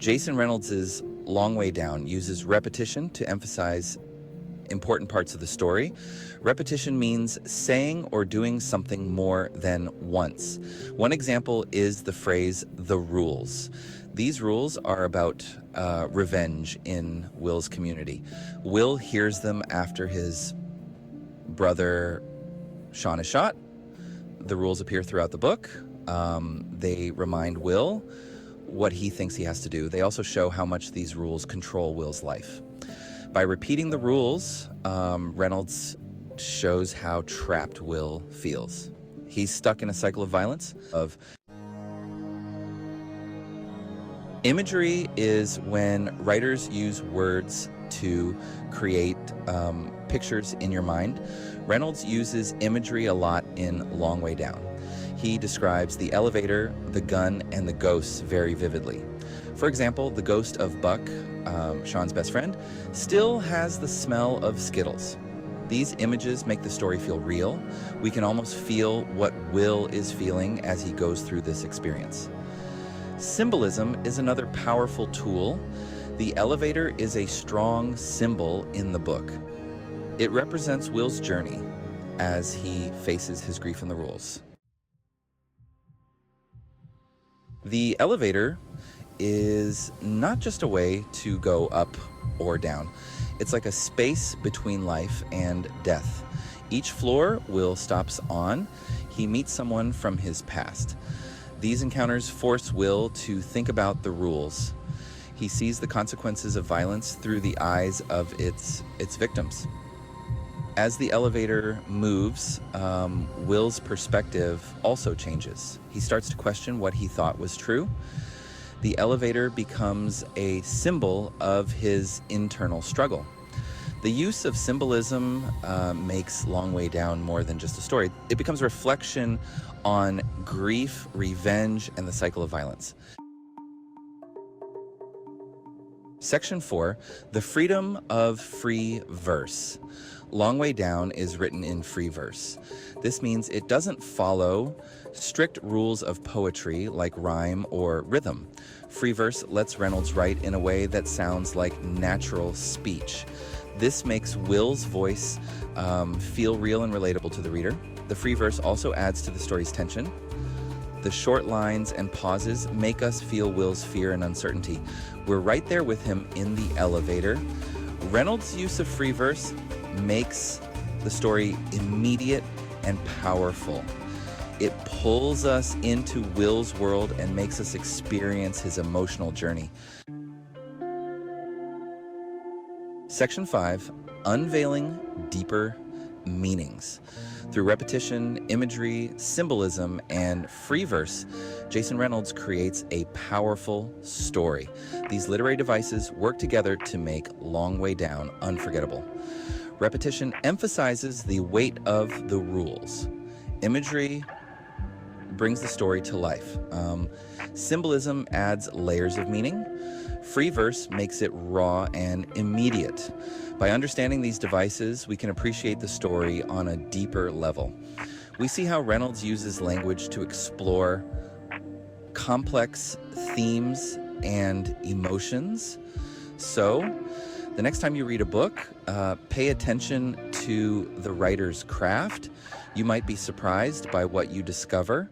Jason Reynolds' Long Way Down uses repetition to emphasize important parts of the story. Repetition means saying or doing something more than once. One example is the phrase, "the rules." These rules are about revenge in Will's community. Will hears them after his brother Sean is shot. The rules appear throughout the book. They remind Will what he thinks he has to do. They also show how much these rules control Will's life. By repeating the rules, Reynolds shows how trapped Will feels. He's stuck in a cycle of violence. Imagery is when writers use words to create pictures in your mind. Reynolds uses imagery a lot in Long Way Down. He describes the elevator, the gun, and the ghosts very vividly. For example, the ghost of Buck, Sean's best friend, still has the smell of Skittles. These images make the story feel real. We can almost feel what Will is feeling as he goes through this experience. Symbolism is another powerful tool. The elevator is a strong symbol in the book. It represents Will's journey as he faces his grief and the rules. The elevator is not just a way to go up or down. It's like a space between life and death. Each floor Will stops on. He meets someone from his past. These encounters force Will to think about the rules. He sees the consequences of violence through the eyes of its victims. As the elevator moves, Will's perspective also changes. He starts to question what he thought was true. The elevator becomes a symbol of his internal struggle. The use of symbolism makes Long Way Down more than just a story. It becomes a reflection on grief, revenge, and the cycle of violence. Section 4, the freedom of free verse. Long Way Down is written in free verse. This means it doesn't follow strict rules of poetry like rhyme or rhythm. Free verse lets Reynolds write in a way that sounds like natural speech. This makes Will's voice feel real and relatable to the reader. The free verse also adds to the story's tension. The short lines and pauses make us feel Will's fear and uncertainty. We're right there with him in the elevator. Reynolds' use of free verse makes the story immediate and powerful. It pulls us into Will's world and makes us experience his emotional journey. Section 5, unveiling deeper meanings. Through repetition, imagery, symbolism, and free verse, Jason Reynolds creates a powerful story. These literary devices work together to make Long Way Down unforgettable. Repetition emphasizes the weight of the rules. Imagery brings the story to life. Symbolism adds layers of meaning. Free verse makes it raw and immediate. By understanding these devices, we can appreciate the story on a deeper level. We see how Reynolds uses language to explore complex themes and emotions. So, the next time you read a book, pay attention to the writer's craft. You might be surprised by what you discover.